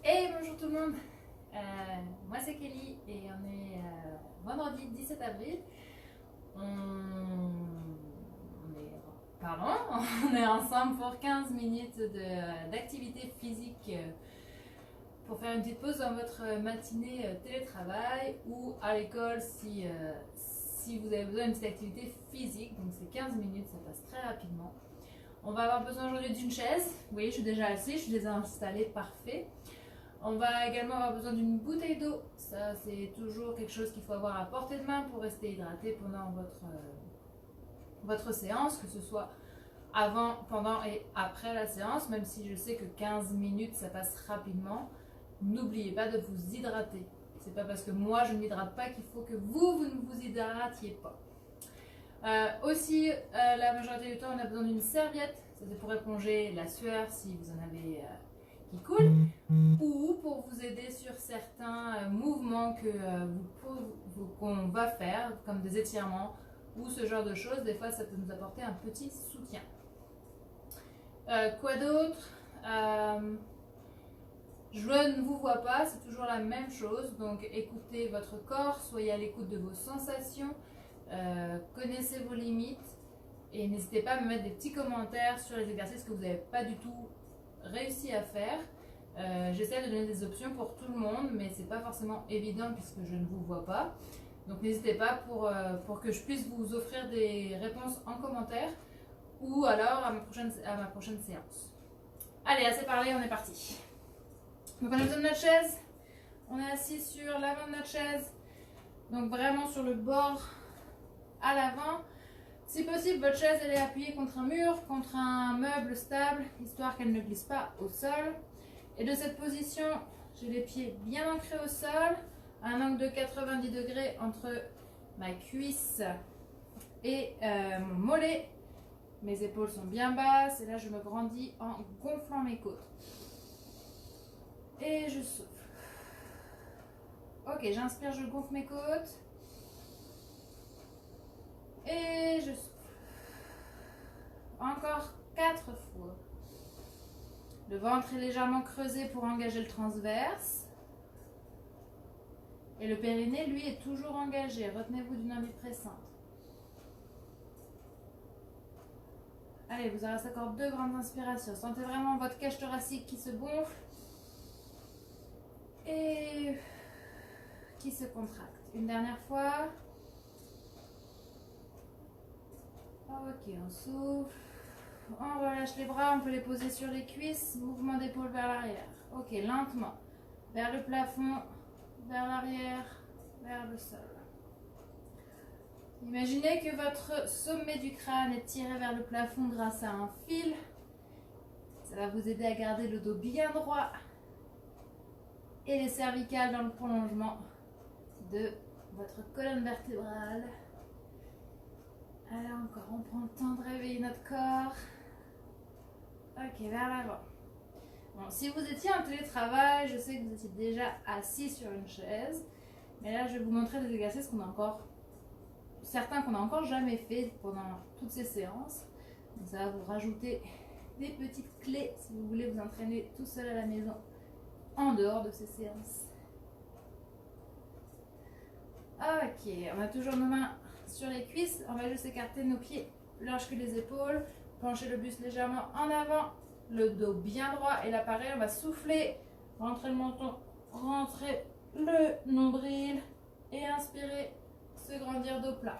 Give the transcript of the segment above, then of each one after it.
Hey, bonjour tout le monde. Moi c'est Kelly et on est vendredi 17 avril. On est, pardon, on est ensemble pour 15 minutes d'activité physique pour faire une petite pause dans votre matinée télétravail ou à l'école si vous avez besoin d'une petite activité physique. Donc c'est 15 minutes, ça passe très rapidement. On va avoir besoin aujourd'hui d'une chaise. Vous voyez, je suis déjà assise, je suis déjà installée, parfait. On va également avoir besoin d'une bouteille d'eau. Ça, c'est toujours quelque chose qu'il faut avoir à portée de main pour rester hydraté pendant votre séance, que ce soit avant, pendant et après la séance, même si je sais que 15 minutes, ça passe rapidement. N'oubliez pas de vous hydrater. C'est pas parce que moi, je ne m'hydrate pas qu'il faut que vous ne vous hydratiez pas. Aussi, la majorité du temps, on a besoin d'une serviette. Ça, c'est pour éponger la sueur si vous en avez qui coule, ou pour vous aider sur certains mouvements qu'on va faire, comme des étirements ou ce genre de choses. Des fois, ça peut nous apporter un petit soutien. Quoi d'autre? Je ne vous vois pas, c'est toujours la même chose. Donc, écoutez votre corps, soyez à l'écoute de vos sensations, connaissez vos limites et n'hésitez pas à me mettre des petits commentaires sur les exercices que vous n'avez pas du tout réussi à faire. J'essaie de donner des options pour tout le monde, mais c'est pas forcément évident puisque je ne vous vois pas. Donc n'hésitez pas pour que je puisse vous offrir des réponses en commentaire ou alors à ma prochaine séance. Allez, assez parlé, on est parti. Donc on a besoin de notre chaise. On est assis sur l'avant de notre chaise. Donc vraiment sur le bord à l'avant. Si possible, votre chaise elle est appuyée contre un mur, contre un meuble stable, histoire qu'elle ne glisse pas au sol. Et de cette position, j'ai les pieds bien ancrés au sol, à un angle de 90 degrés entre ma cuisse et mon mollet. Mes épaules sont bien basses et là je me grandis en gonflant mes côtes. Et je souffle. Ok, j'inspire, je gonfle mes côtes. Et je souffle. Encore 4 fois. Le ventre est légèrement creusé pour engager le transverse. Et le périnée, lui, est toujours engagé. Retenez-vous d'une envie pressante. Allez, vous aurez encore 2 grandes inspirations. Sentez vraiment votre cage thoracique qui se gonfle et qui se contracte. Une dernière fois. Ok, on souffle. On relâche les bras, on peut les poser sur les cuisses. Mouvement d'épaule vers l'arrière. Ok, lentement. Vers le plafond, vers l'arrière, vers le sol. Imaginez que votre sommet du crâne est tiré vers le plafond grâce à un fil. Ça va vous aider à garder le dos bien droit et les cervicales dans le prolongement de votre colonne vertébrale. Alors encore, on prend le temps de réveiller notre corps. Ok, vers l'avant. Bon, si vous étiez en télétravail, je sais que vous étiez déjà assis sur une chaise. Mais là, je vais vous montrer des exercices certains qu'on n'a encore jamais fait pendant toutes ces séances. Donc ça va vous rajouter des petites clés si vous voulez vous entraîner tout seul à la maison en dehors de ces séances. Ok, on a toujours nos mains sur les cuisses. On va juste écarter nos pieds larges que les épaules. Pencher le buste légèrement en avant. Le dos bien droit. Et là pareil, on va souffler. Rentrer le menton. Rentrer le nombril. Et inspirer. Se grandir dos plat.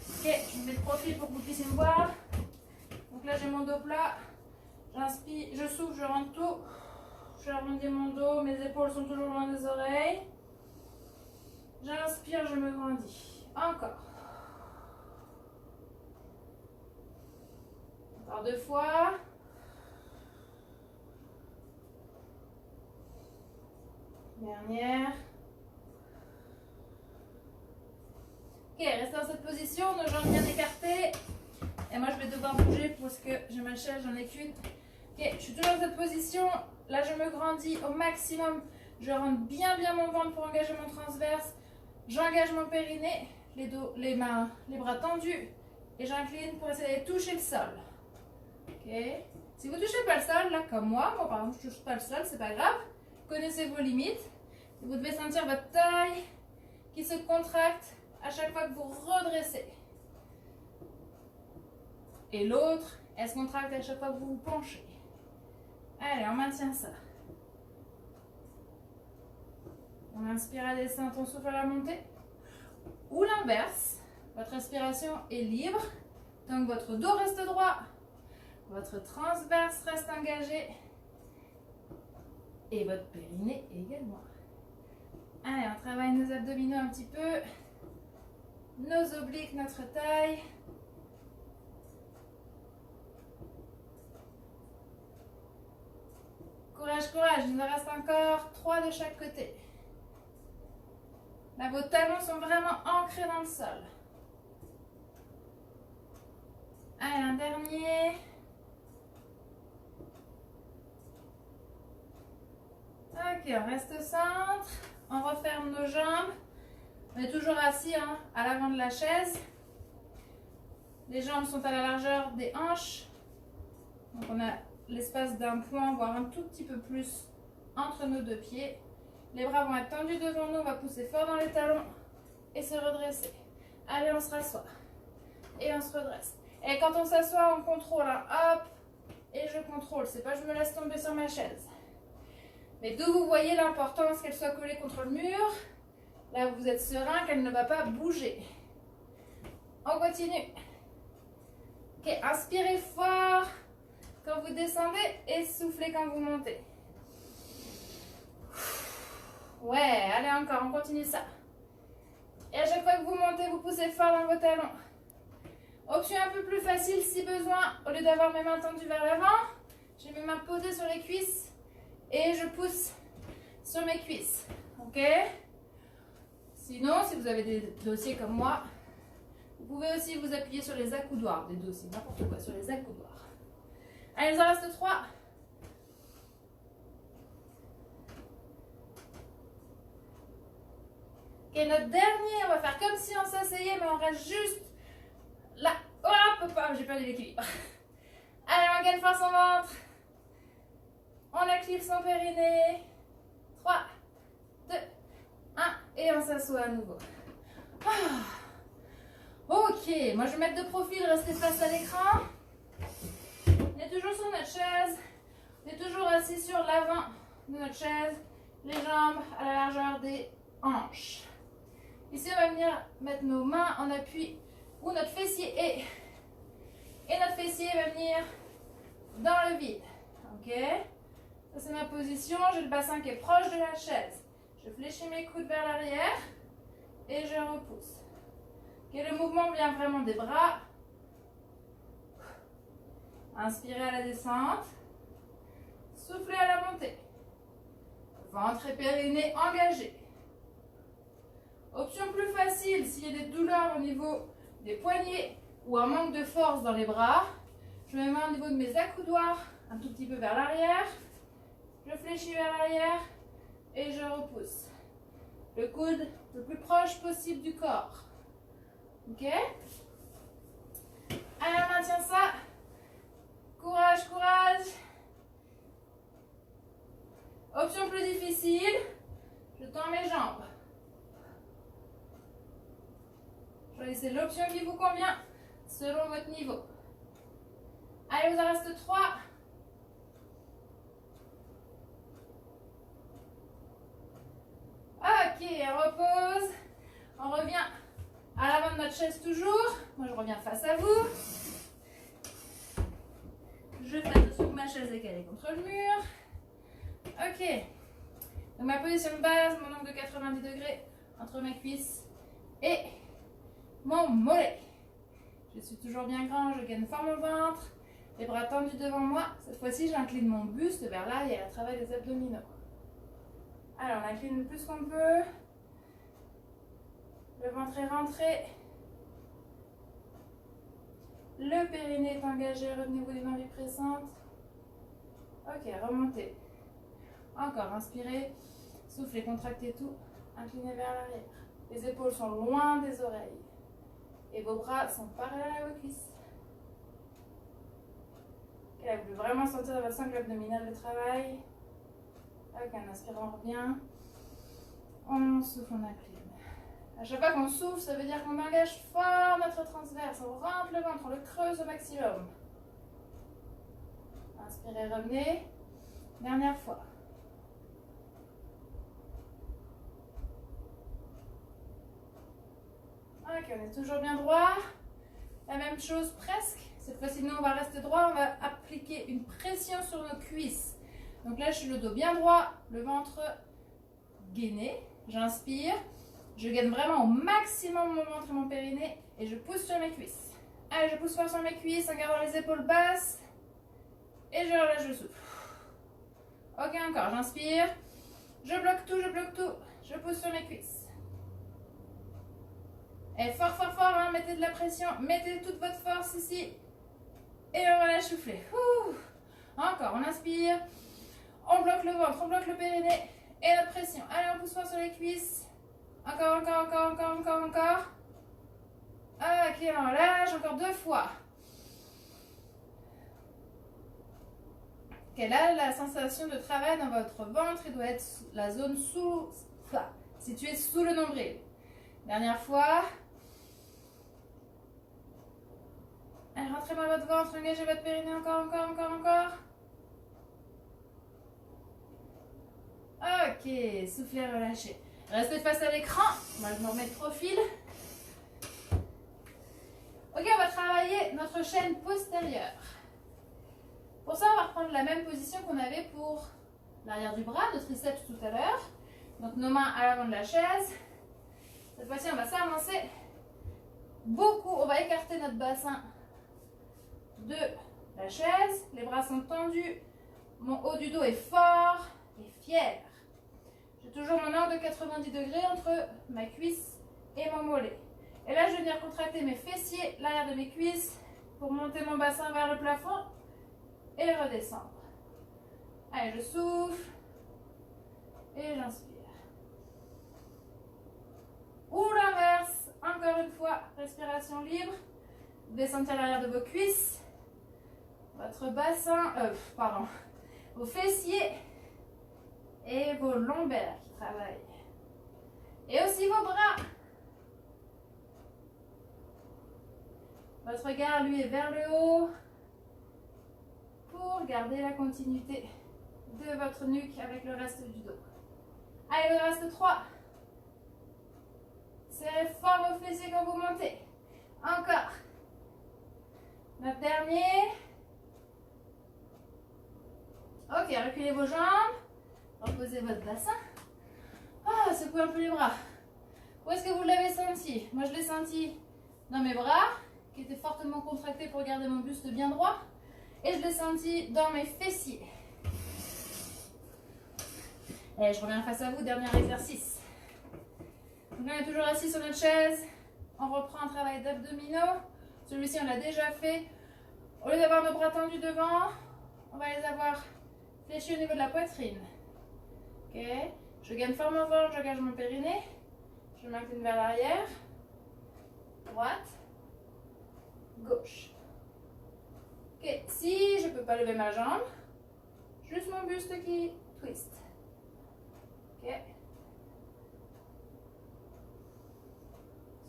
Ok, je me mets de profil pour que vous puissiez me voir. Donc là j'ai mon dos plat. J'inspire, je souffle, je rentre tout. Je arrondis mon dos. Mes épaules sont toujours loin des oreilles. J'inspire, je me grandis. Encore. Encore 2 fois. Dernière. Ok, restez dans cette position, nos jambes bien écartées. Et moi je vais devoir bouger parce que j'ai ma chaise, j'en ai qu'une. Ok, je suis toujours dans cette position. Là je me grandis au maximum. Je rentre bien mon ventre pour engager mon transverse. J'engage mon périnée, les mains, les bras tendus. Et j'incline pour essayer de toucher le sol. Ok. Si vous ne touchez pas le sol, là, comme moi par exemple, je ne touche pas le sol, c'est pas grave. Vous connaissez vos limites. Vous devez sentir votre taille qui se contracte à chaque fois que vous redressez. Et l'autre, elle se contracte à chaque fois que vous vous penchez. Allez, on maintient ça. On inspire à descente, on souffle à la montée. Ou l'inverse, votre respiration est libre, donc votre dos reste droit, votre transverse reste engagé et votre périnée également. Allez, on travaille nos abdominaux un petit peu, nos obliques, notre taille. Courage, courage, il nous reste encore 3 de chaque côté. Là, vos talons sont vraiment ancrés dans le sol. Allez, un dernier. Ok, on reste au centre. On referme nos jambes. On est toujours assis hein, à l'avant de la chaise. Les jambes sont à la largeur des hanches. Donc on a l'espace d'un point, voire un tout petit peu plus entre nos deux pieds. Les bras vont être tendus devant nous, on va pousser fort dans les talons et se redresser. Allez, on se rassoit et on se redresse. Et quand on s'assoit, on contrôle, hein. Hop, et je contrôle. C'est pas je me laisse tomber sur ma chaise. Mais d'où vous voyez l'importance qu'elle soit collée contre le mur. Là, vous êtes serein qu'elle ne va pas bouger. On continue. Ok, inspirez fort quand vous descendez et soufflez quand vous montez. Ouais, allez encore, on continue ça. Et à chaque fois que vous montez, vous poussez fort dans vos talons. Option un peu plus facile si besoin, au lieu d'avoir mes mains tendues vers l'avant, j'ai mes mains posées sur les cuisses et je pousse sur mes cuisses. Ok? Sinon, si vous avez des dossiers comme moi, vous pouvez aussi vous appuyer sur les accoudoirs, des dossiers, n'importe quoi, sur les accoudoirs. Allez, il en reste 3. Et notre dernier, on va faire comme si on s'asseyait, mais on reste juste là. Hop, hop, j'ai perdu l'équilibre. Allez, on gagne force en ventre. On active son périnée. 3, 2, 1. Et on s'assoit à nouveau. Ok, moi je vais mettre de profil, rester face à l'écran. On est toujours sur notre chaise. On est toujours assis sur l'avant de notre chaise. Les jambes à la largeur des hanches. Ici, on va venir mettre nos mains en appui où notre fessier est. Et notre fessier va venir dans le vide. Ok? Ça, c'est ma position. J'ai le bassin qui est proche de la chaise. Je fléchis mes coudes vers l'arrière et je repousse. Ok, le mouvement vient vraiment des bras. Inspirez à la descente. Soufflez à la montée. Ventre et périnée engagés. Option plus facile, s'il y a des douleurs au niveau des poignets ou un manque de force dans les bras, je me mets au niveau de mes accoudoirs, un tout petit peu vers l'arrière. Je fléchis vers l'arrière et je repousse. Le coude le plus proche possible du corps. Ok? Allez, on maintient ça. Courage, courage. Option plus difficile, je tends mes jambes. Choisissez l'option qui vous convient selon votre niveau. Allez, il vous en reste 3. Ok, on repose. On revient à l'avant de notre chaise toujours. Moi, je reviens face à vous. Je fais attention que ma chaise est calée contre le mur. Ok. Donc, ma position de base, mon angle de 90 degrés entre mes cuisses et mon mollet. Je suis toujours bien grand, je gagne fort mon ventre. Les bras tendus devant moi. Cette fois-ci, j'incline mon buste vers l'arrière à travers les abdominaux. Alors, on incline le plus qu'on peut. Le ventre est rentré. Le périnée est engagé. Revenez-vous les envies pressantes. Ok, remontez. Encore, inspirez. Soufflez, contractez tout. Inclinez vers l'arrière. Les épaules sont loin des oreilles. Et vos bras sont parallèles à vos cuisses. Ok, vous pouvez vraiment sentir dans votre sangle abdominale le travail. Ok, Ok, on inspire, on revient. On souffle, on incline. À chaque fois qu'on souffle, ça veut dire qu'on engage fort notre transverse. On rentre le ventre, on le creuse au maximum. Inspirez, revenez. Dernière fois. Ok, on est toujours bien droit. La même chose presque. Cette fois-ci, nous, on va rester droit. On va appliquer une pression sur nos cuisses. Donc là, je suis le dos bien droit, le ventre gainé. J'inspire. Je gaine vraiment au maximum mon ventre et mon périnée. Et je pousse sur mes cuisses. Allez, je pousse fort sur mes cuisses en gardant les épaules basses. Et je relâche le souffle. Ok, encore. J'inspire. Je bloque tout, je bloque tout. Je pousse sur mes cuisses. Et fort, fort, fort, hein, mettez de la pression. Mettez toute votre force ici. Et on relâche, souffler. Encore, on inspire. On bloque le ventre, on bloque le périnée. Et la pression. Allez, on pousse fort sur les cuisses. Encore, encore, encore, encore, encore, encore. Ok, on relâche. Encore 2 fois. Ok, là, la sensation de travail dans votre ventre, il doit être la zone située sous le nombril. Dernière fois. Allez, rentrez dans votre ventre, engagez votre périnée. Encore, encore, encore, encore. Ok, soufflez, relâchez. Restez face à l'écran. Moi, je me remets de profil. Ok, on va travailler notre chaîne postérieure. Pour ça, on va reprendre la même position qu'on avait pour l'arrière du bras, le triceps tout à l'heure. Donc, nos mains à l'avant de la chaise. Cette fois-ci, on va s'avancer beaucoup. On va écarter notre bassin de la chaise. Les bras sont tendus. Mon haut du dos est fort et fier. J'ai toujours mon angle de 90 degrés entre ma cuisse et mon mollet. Et là, je vais venir contracter mes fessiers, l'arrière de mes cuisses, pour monter mon bassin vers le plafond et redescendre. Allez, je souffle et j'inspire. Ou l'inverse, encore une fois, respiration libre. Vous devez sentir l'arrière de vos cuisses, votre bassin, vos fessiers et vos lombaires qui travaillent. Et aussi vos bras. Votre regard, lui, est vers le haut pour garder la continuité de votre nuque avec le reste du dos. Allez, il reste 3. Serrez fort vos fessiers quand vous montez. Encore. Notre dernier. Ok, reculez vos jambes. Reposez votre bassin. Secouez un peu les bras. Où est-ce que vous l'avez senti? Moi, je l'ai senti dans mes bras, qui étaient fortement contractés pour garder mon buste bien droit. Et je l'ai senti dans mes fessiers. Et je reviens face à vous, dernier exercice. Donc, on est toujours assis sur notre chaise. On reprend un travail d'abdominaux. Celui-ci, on l'a déjà fait. Au lieu d'avoir nos bras tendus devant, on va les avoir fléchis au niveau de la poitrine. Ok. Je gagne fort mon ventre, j'engage mon périnée. Je m'incline vers l'arrière. Droite. Gauche. Ok. Si je ne peux pas lever ma jambe, juste mon buste qui twist. Ok.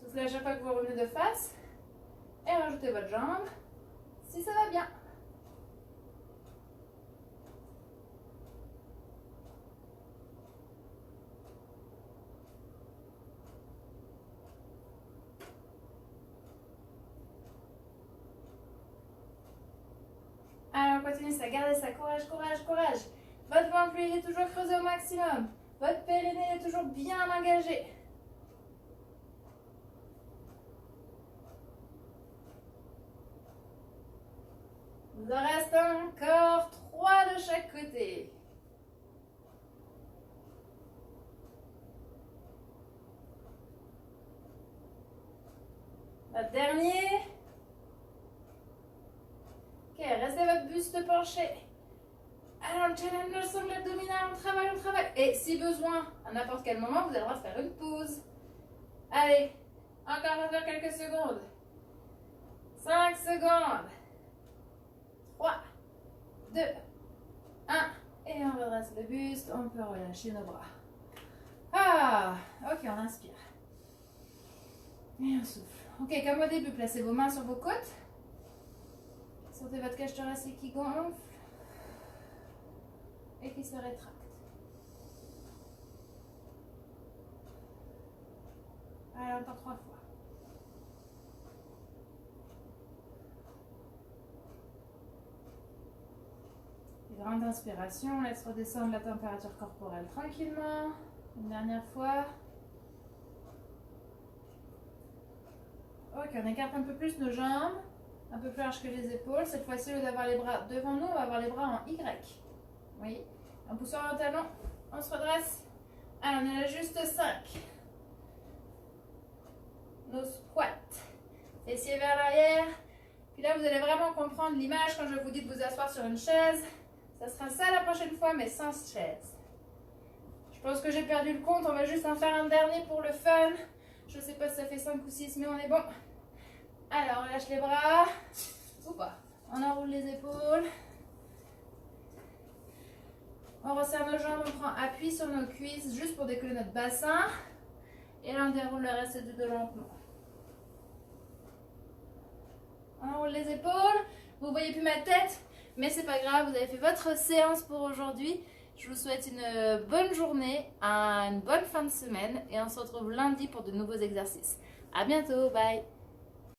Soufflez à chaque fois que vous revenez de face. Et rajoutez votre jambe si ça va bien. Alors, continuez ça, gardez ça, courage, courage, courage. Votre ventre, lui, il est toujours creusé au maximum. Votre périnée est toujours bien engagé. Il en reste encore 3 de chaque côté. Votre dernier. Ok, restez votre buste penché. Alors, le challenge le sangle abdominal, on travaille, on travaille. Et si besoin, à n'importe quel moment, vous avez le droit de faire une pause. Allez, encore quelques secondes. 5 secondes. 3, 2, 1. Et on redresse le buste, on peut relâcher nos bras. Ah, ok, on inspire. Et on souffle. Ok, comme au début, placez vos mains sur vos côtes. Sentez votre cage thoracique qui gonfle et qui se rétracte. Allez, encore 3 fois. Grande inspiration, laisse redescendre la température corporelle tranquillement. Une dernière fois. Ok, on écarte un peu plus nos jambes, un peu plus large que les épaules. Cette fois-ci, au lieu d'avoir les bras devant nous, on va avoir les bras en Y. Oui. En poussant le talon, on se redresse. Allez, on est à juste 5. Nos squats. Fessiers vers l'arrière. Puis là, vous allez vraiment comprendre l'image quand je vous dis de vous asseoir sur une chaise. Ça sera ça la prochaine fois, mais sans chaise. Je pense que j'ai perdu le compte. On va juste en faire un dernier pour le fun. Je ne sais pas si ça fait 5 ou 6, mais on est bon. Alors, on lâche les bras. Ou pas. On enroule les épaules. On resserre nos jambes, on prend appui sur nos cuisses juste pour décoller notre bassin. Et là, on déroule le reste du dos lentement. On enroule les épaules. Vous ne voyez plus ma tête, mais c'est pas grave. Vous avez fait votre séance pour aujourd'hui. Je vous souhaite une bonne journée, une bonne fin de semaine et on se retrouve lundi pour de nouveaux exercices. À bientôt, bye!